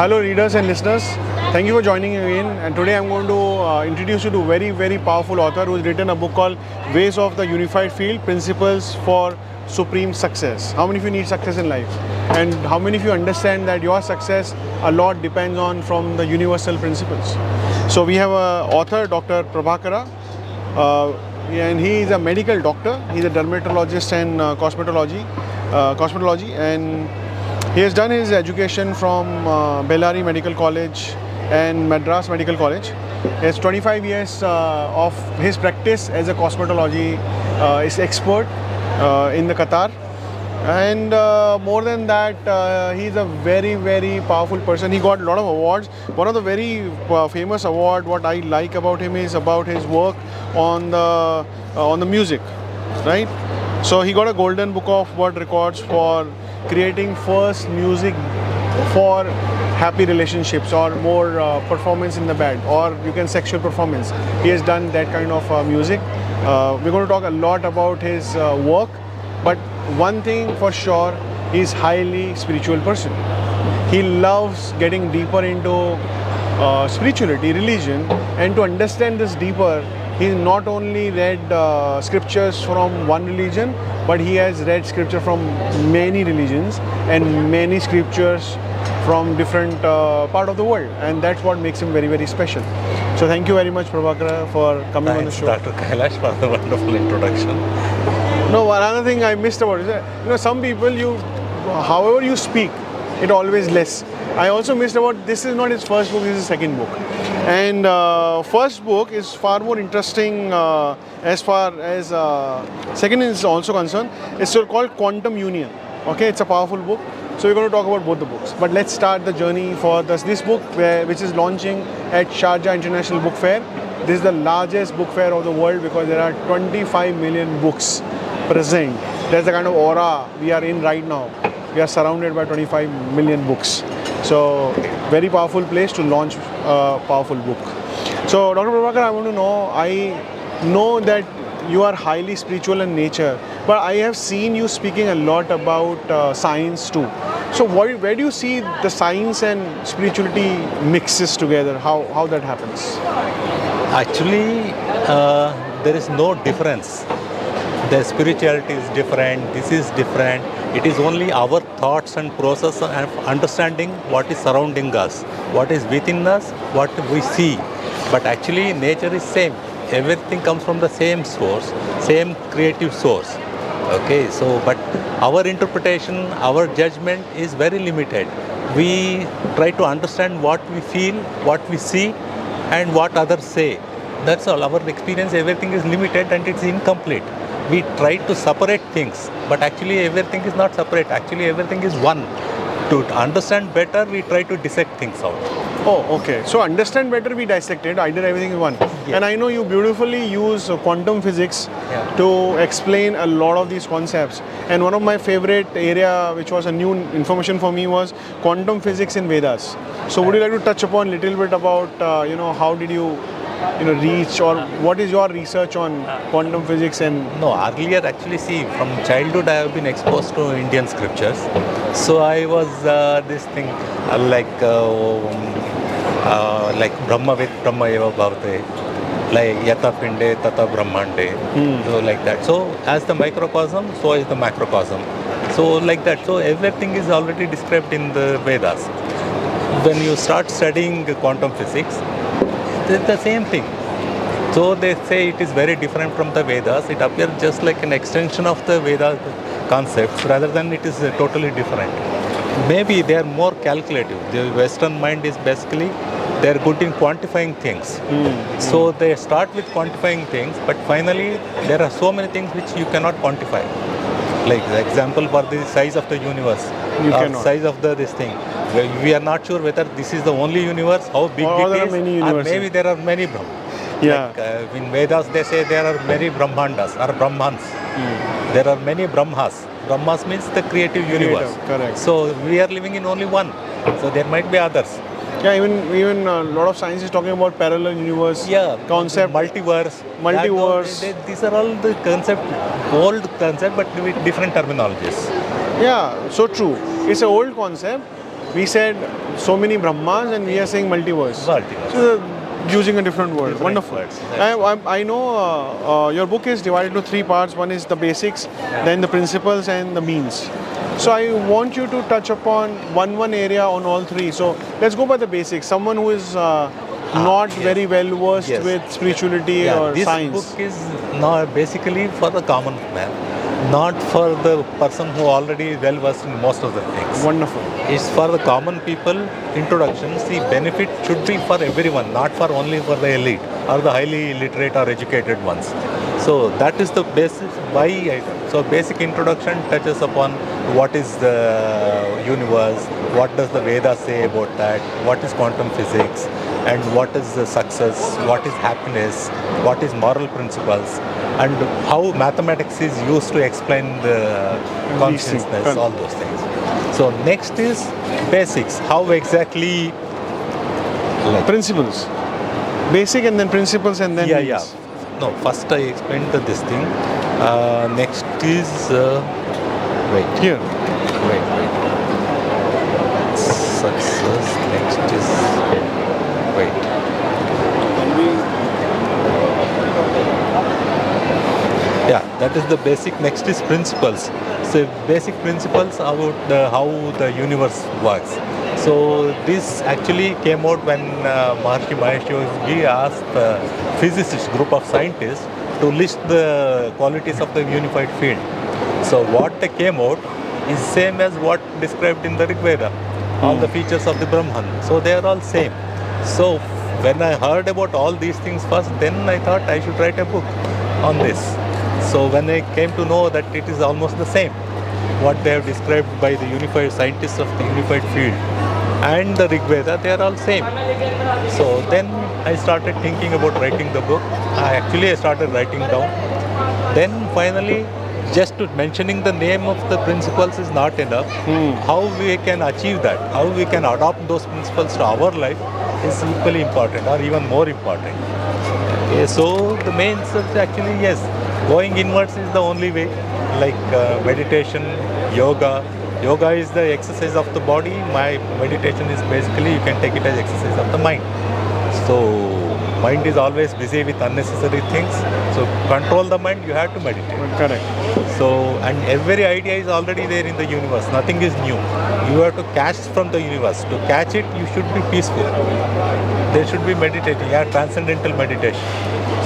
Hello readers and listeners, thank you for joining again, and today I'm going to introduce you to a very powerful author who's written a book called Ways of the Unified Field, Principles for Supreme Success. How many of you need success in life? And how many of you understand that your success a lot depends on from the universal principles? So we have an author, Dr. Prabhakar, and he is a medical doctor. He's a dermatologist and cosmetology, and he has done his education from Bellary Medical College and Madras Medical College. He has 25 years of his practice as a cosmetology is expert in the Qatar. And more than that, he's a very powerful person. He got a lot of awards. One of the very famous award, what I like about him is about his work on the music, right? So he got a golden book of world records for creating first music for happy relationships or more performance in the band, or you can sexual performance. He has done that kind of music. We're going to talk a lot about his work, but one thing for sure, he's highly spiritual person. He loves getting deeper into spirituality, religion, and to understand this deeper, he not only read scriptures from one religion, but he has read scripture from many religions and many scriptures from different part of the world, and that's what makes him very special. So thank you very much, Prabhakar, for coming on the show. Dr. Kailash, for the wonderful introduction. No, another thing I missed about it, some people, however you speak, it always less. I also missed about, this is not his first book, this is his second book. And first book is far more interesting as far as second is also concerned. It's called Quantum Union. Okay, it's a powerful book. So we're going to talk about both the books. But let's start the journey for this book, which is launching at Sharjah International Book Fair. This is the largest book fair of the world because there are 25 million books present. That's the kind of aura we are in right now. We are surrounded by 25 million books. So very powerful place to launch a powerful book. So Dr. Prabhakar, I want to know, I know that you are highly spiritual in nature, but I have seen you speaking a lot about science too. So where do you see the science and spirituality mixes together? How that happens? Actually, there is no difference. The spirituality is different, this is different. It is only our thoughts and process of understanding what is surrounding us, what is within us, what we see. But actually nature is same. Everything comes from the same source, same creative source. Okay, so but our interpretation, our judgment is very limited. We try to understand what we feel, what we see, and what others say. That's all. Our experience, everything is limited and it's incomplete. We try to separate things, but actually everything is not separate. Actually everything is one. To understand better, we try to dissect things out. Oh, okay. So understand better, we dissect it. Either everything is one. Yes. And I know you beautifully use quantum physics to explain a lot of these concepts. And one of my favorite area, which was a new information for me, was quantum physics in Vedas. So would you like to touch upon a little bit about, how did you reach, or what is your research on quantum physics? And no, earlier actually, see, from childhood I have been exposed to Indian scriptures. So I was this thing like Brahma with Brahma eva bhavate, like Yata Pinde Tata Brahmande, so like that. So as the microcosm, so is the macrocosm. So like that. So everything is already described in the Vedas. When you start studying quantum physics, it's the same thing. So they say it is very different from the Vedas. It appears just like an extension of the Veda concepts rather than it is totally different. Maybe they are more calculative. The Western mind is basically, they are good in quantifying things. So they start with quantifying things, but finally there are so many things which you cannot quantify. Like the example for the size of the universe, size of this thing. We are not sure whether this is the only universe, how big it is, or maybe there are many Brahmas. Yeah. Like, in Vedas they say there are many Brahmandas or Brahmans. There are many Brahmas. Brahmas means the creative universe. Correct. So we are living in only one. So there might be others. Yeah, even a lot of science is talking about parallel universe concept, multiverse. These are all the old concept, but with different terminologies. Yeah, so true. It's an old concept, we said so many Brahmas and we are saying multiverse. Multiverse. So using a different word. Different Wonderful. words. I know your book is divided into three parts. One is the basics, then the principles and the means. So I want you to touch upon one area on all three. So let's go by the basics. Someone who is not yes. very well versed Yes. with spirituality or this science. book is not basically for the common man, not for the person who already is well versed in most of the things. Wonderful. It's for the common people. Introduction. See, benefit should be for everyone, not for only for the elite or the highly literate or educated ones. So that is the basis why so basic introduction touches upon what is the universe, what does the Veda say about that, what is quantum physics, and what is the success, what is happiness, what is moral principles, and how mathematics is used to explain the consciousness, all those things. So next is basics. How exactly? Principles. Basic and then principles and then Yeah, means. yeah. No, first I explained this thing. Next is wait. Here. Wait. Success. Next is wait. Yeah, that is the basic. Next is principles. So basic principles about how the universe works. So this actually came out when Maharishi Mahesh Yogi asked the physicists, group of scientists, to list the qualities of the unified field. So what they came out is same as what described in the Rig Veda, all the features of the Brahman. So they are all same. So when I heard about all these things first, then I thought I should write a book on this. So when I came to know that it is almost the same, what they have described by the unified scientists of the unified field and the Rig Veda, they are all same. So then I started thinking about writing the book. I started writing down. Then finally, just to mentioning the name of the principles is not enough. How we can achieve that, how we can adopt those principles to our life is equally important or even more important. Okay, so the main is actually, yes, going inwards is the only way, like meditation, yoga. Yoga is the exercise of the body. My meditation is basically, you can take it as exercise of the mind. So mind is always busy with unnecessary things. So control the mind, you have to meditate. Correct. So, and every idea is already there in the universe. Nothing is new. You have to catch from the universe. To catch it, you should be peaceful. There should be meditating, transcendental meditation.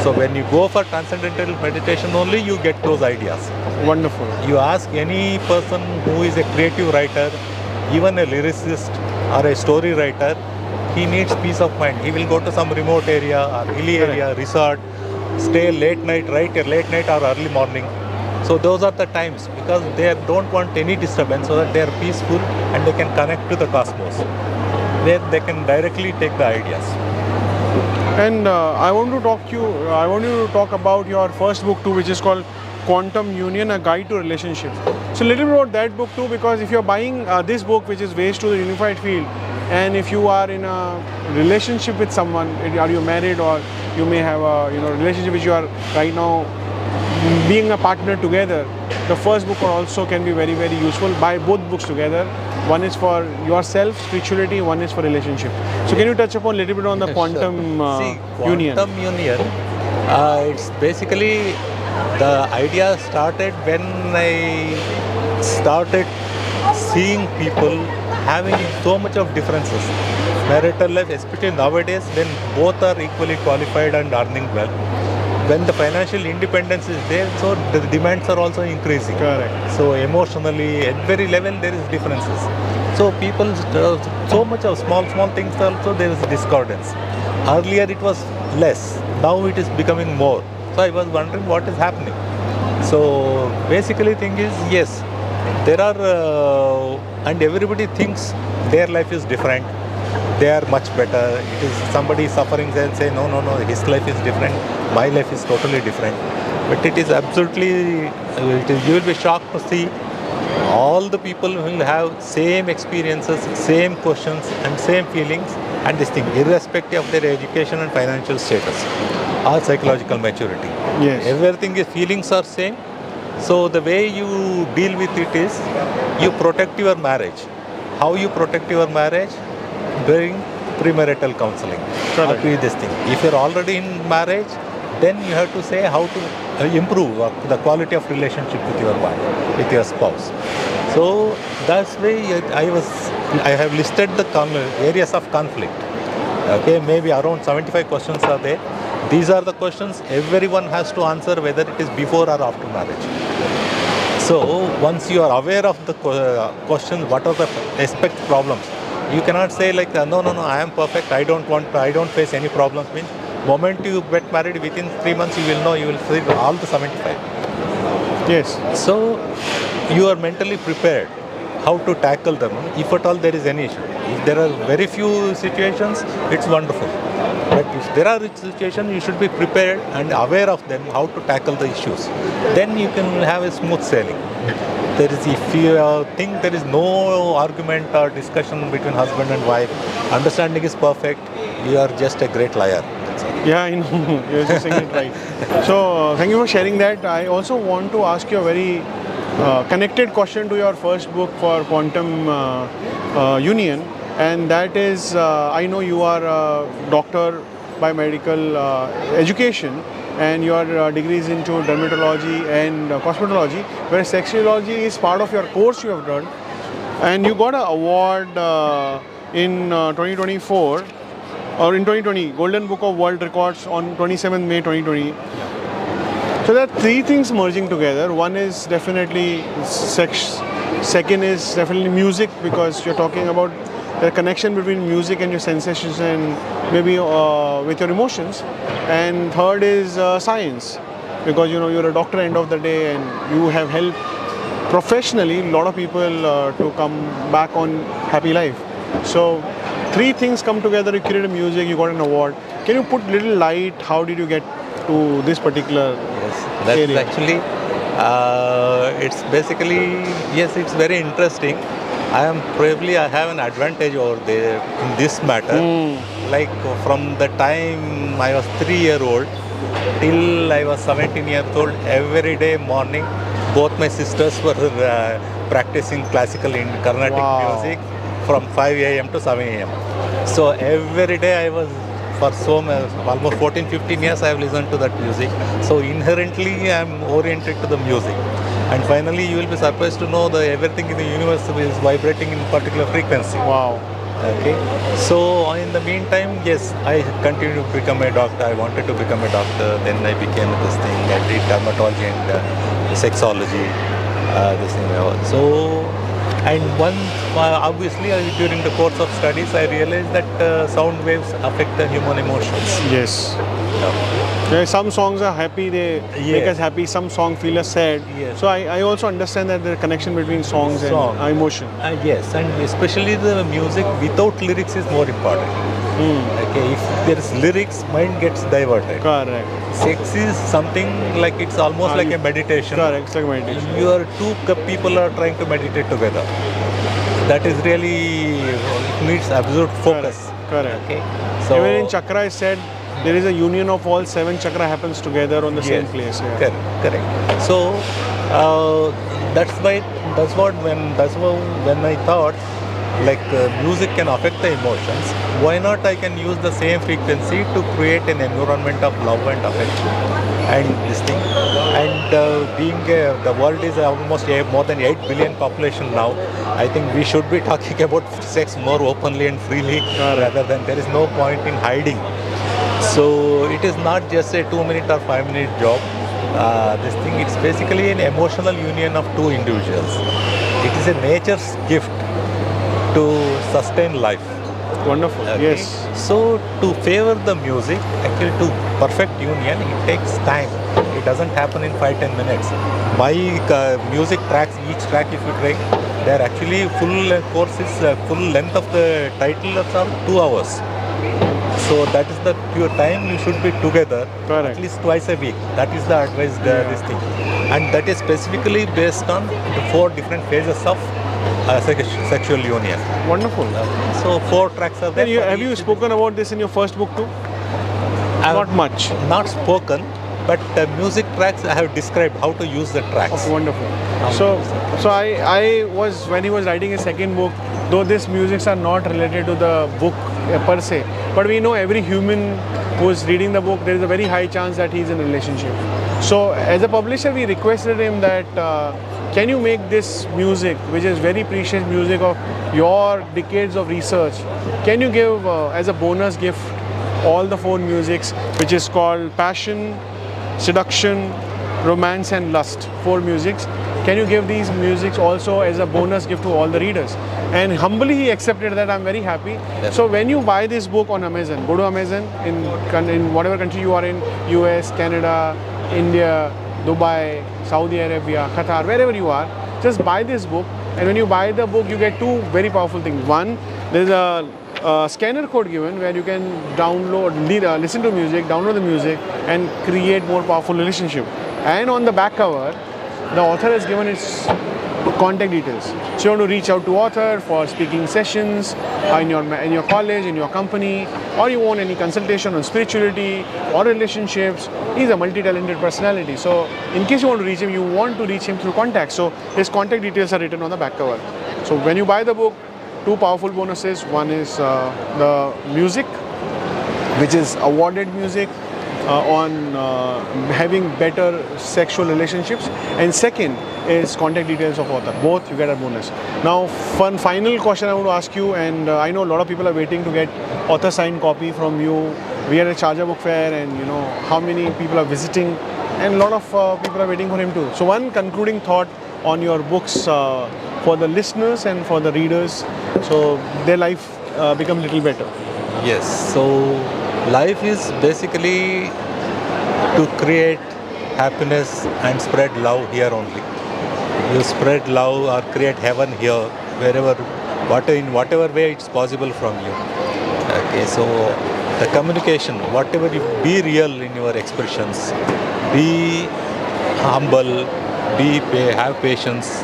So when you go for transcendental meditation only, you get those ideas. Wonderful. You ask any person who is a creative writer, even a lyricist or a story writer, he needs peace of mind. He will go to some remote area or hilly area, resort, stay late night, write a late night or early morning. So those are the times because they don't want any disturbance, so that they are peaceful and they can connect to the cosmos, where they can directly take the ideas. And I want you to talk about your first book too, which is called Quantum Union, a guide to relationships. So a little bit about that book too, because if you're buying this book, which is Ways to the Unified Field, and if you are in a relationship with someone, are you married or you may have a relationship which you are right now being a partner together, the first book also can be very, very useful. Buy both books together. One is for yourself, spirituality, one is for relationship. So can you touch upon a little bit on the quantum union? Quantum union, it's basically, the idea started when I started seeing people having so much of differences. Marital life, especially nowadays, when both are equally qualified and earning well, when the financial independence is there, so the demands are also increasing. Correct. So emotionally, at very level, there is differences. So people, so much of small things also, there is discordance. Earlier it was less, now it is becoming more. So I was wondering what is happening. So basically thing is, yes, there are, and everybody thinks their life is different. They are much better. It is somebody suffering, they'll say, no, his life is different, my life is totally different. But it is absolutely, you will be shocked to see all the people will have same experiences, same questions and same feelings and this thing, irrespective of their education and financial status or psychological maturity. Yes. Everything is, feelings are same. So the way you deal with it is, you protect your marriage. how you protect your marriage during premarital counseling. Correct. How to this thing. If you're already in marriage, then you have to say how to improve the quality of relationship with your wife, with your spouse. So that's why I have listed the areas of conflict. Okay, maybe around 75 questions are there. These are the questions everyone has to answer, whether it is before or after marriage. So once you are aware of the questions, what are the aspect problems, you cannot say like no, I am perfect, I don't face any problems. Means moment you get married, within 3 months you will know, you will see all the 75. Yes. So you are mentally prepared how to tackle them if at all there is any issue. If there are very few situations, it's wonderful. But if there are situations, you should be prepared and aware of them, how to tackle the issues. Then you can have a smooth sailing. If you think there is no argument or discussion between husband and wife, understanding is perfect, you are just a great liar. Yeah, I know. You're just saying it right. So, thank you for sharing that. I also want to ask you a very connected question to your first book for Quantum Union, and that is I know you are a doctor by medical education, and your degree is into dermatology and cosmetology, where sexuology is part of your course you have done, and you got an award in 2024 or in 2020, Golden Book of World Records on 27 May 2020. So there are three things merging together. One is definitely sex. Second is definitely music, because you're talking about the connection between music and your sensations and maybe with your emotions. And third is science, because you're a doctor end of the day, and you have helped professionally a lot of people to come back on happy life. So three things come together. You created music, you got an award. Can you put little light? How did you get to this particular That is area? actually, it's basically, yes, it's very interesting. I have an advantage over there in this matter. Like from the time I was 3-year-old till I was 17 years old, every day morning, both my sisters were practicing classical in Carnatic Wow. music from 5 a.m. to 7 a.m. So every day I was, for almost 14-15 years I have listened to that music. So inherently I am oriented to the music. And finally you will be surprised to know that everything in the universe is vibrating in particular frequency. Wow. Okay. So in the meantime, yes, I continued to become a doctor. I wanted to become a doctor. Then I became this thing. I did dermatology and sexology. This thing. So, and obviously, during the course of studies, I realized that sound waves affect the human emotions. Yes. Yeah, some songs are happy, they make us happy. Some songs feel us sad. Yes. So I also understand that the connection between songs Song. and emotion. Yes, and especially the music without lyrics is more important. Okay, if there is lyrics, mind gets diverted. Correct. Sex is something like it's almost like a meditation. Correct. It's like meditation. Your two people are trying to meditate together. That is really, it needs absolute focus. Correct. Okay. So Even in chakra, I said there is a union of all 7 chakra happens together on the same place. Yeah. Correct. So that's when I thought like music can affect the emotions. Why not I can use the same frequency to create an environment of love and affection and this thing. And the world is almost more than 8 billion population now. I think we should be talking about sex more openly and freely rather than there is no point in hiding. So it is not just a 2-minute or 5-minute job. This thing, it's basically an emotional union of two individuals. It is a nature's gift to sustain life. Wonderful. Okay? Yes. So to favor the music, actually to perfect union, it takes time. It doesn't happen in 5-10 minutes. My music tracks, each track if you take, they are actually full length of the title of 2 hours. So that is the pure time you should be together. Correct. At least twice a week. That is the advice, this thing. And that is specifically based on the 4 different phases of sexual union. Wonderful. So 4 tracks are there. Have you spoken about this in your first book too? Not much. Not spoken, but music tracks I have described how to use the tracks. Okay, wonderful. So I was, when he was writing his second book, though these musics are not related to the book per se, but we know every human who is reading the book, there is a very high chance that he is in a relationship. So as a publisher, we requested him that can you make this music, which is very precious music of your decades of research, can you give as a bonus gift all the 4 musics, which is called Passion, Seduction, Romance and Lust, 4 musics. Can you give these musics also as a bonus gift to all the readers? And humbly he accepted that. I'm very happy. Yes. So when you buy this book on Amazon, go to Amazon in whatever country you are in, US, Canada, India, Dubai, Saudi Arabia, Qatar, wherever you are, just buy this book. And when you buy the book, you get 2 very powerful things. One, there's a scanner code given where you can download, listen to music, download the music and create more powerful relationship. And on the back cover, the author has given its contact details. So you want to reach out to author for speaking sessions in your college, in your company, or you want any consultation on spirituality or relationships. He's a multi-talented personality. So in case you want to reach him, you want to reach him through contact. So his contact details are written on the back cover. So when you buy the book, 2 powerful bonuses. One is the music, which is awarded music on having better sexual relationships, and second is contact details of author. Both you get a bonus. Now, one final question I want to ask you, and I know a lot of people are waiting to get author signed copy from you. We are at Sharjah book fair, and you know how many people are visiting, and a lot of people are waiting for him too. So one concluding thought on your books for the listeners and for the readers, so their life become little better. Yes, so life is basically to create happiness and spread love here only. You spread love or create heaven here, wherever, in whatever way it's possible from you. Okay, so the communication, whatever you be real in your expressions, be humble, have patience,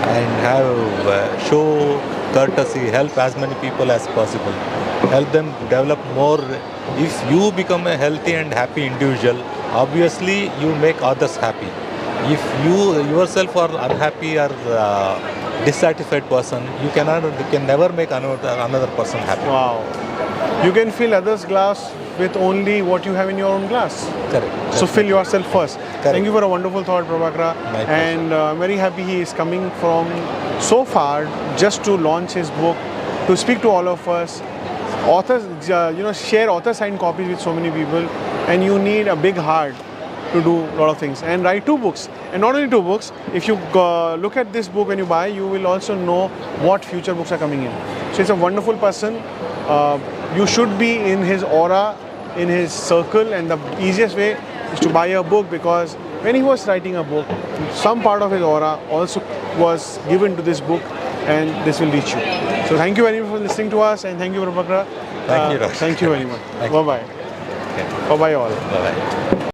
and show courtesy, help as many people as possible, help them develop more. If you become a healthy and happy individual, obviously you make others happy. If you yourself are unhappy or dissatisfied person, you can never make another person happy. Wow. You can fill others' glass with only what you have in your own glass. Correct. So fill yourself first. Correct. Thank you for a wonderful thought, Prabhakar. My pleasure. And I'm very happy he is coming from so far just to launch his book, to speak to all of us. Authors, share author signed copies with so many people, and you need a big heart to do a lot of things and write 2 books. And not only 2 books, if you look at this book when you buy, you will also know what future books are coming in. So it's a wonderful person. You should be in his aura, in his circle, and the easiest way is to buy a book, because when he was writing a book, some part of his aura also was given to this book, and this will reach you. So thank you very much for listening to us, and thank you, Prabhakar. Thank you, Raj. Thank you very much. Bye-bye. Okay. Bye-bye all. Bye-bye.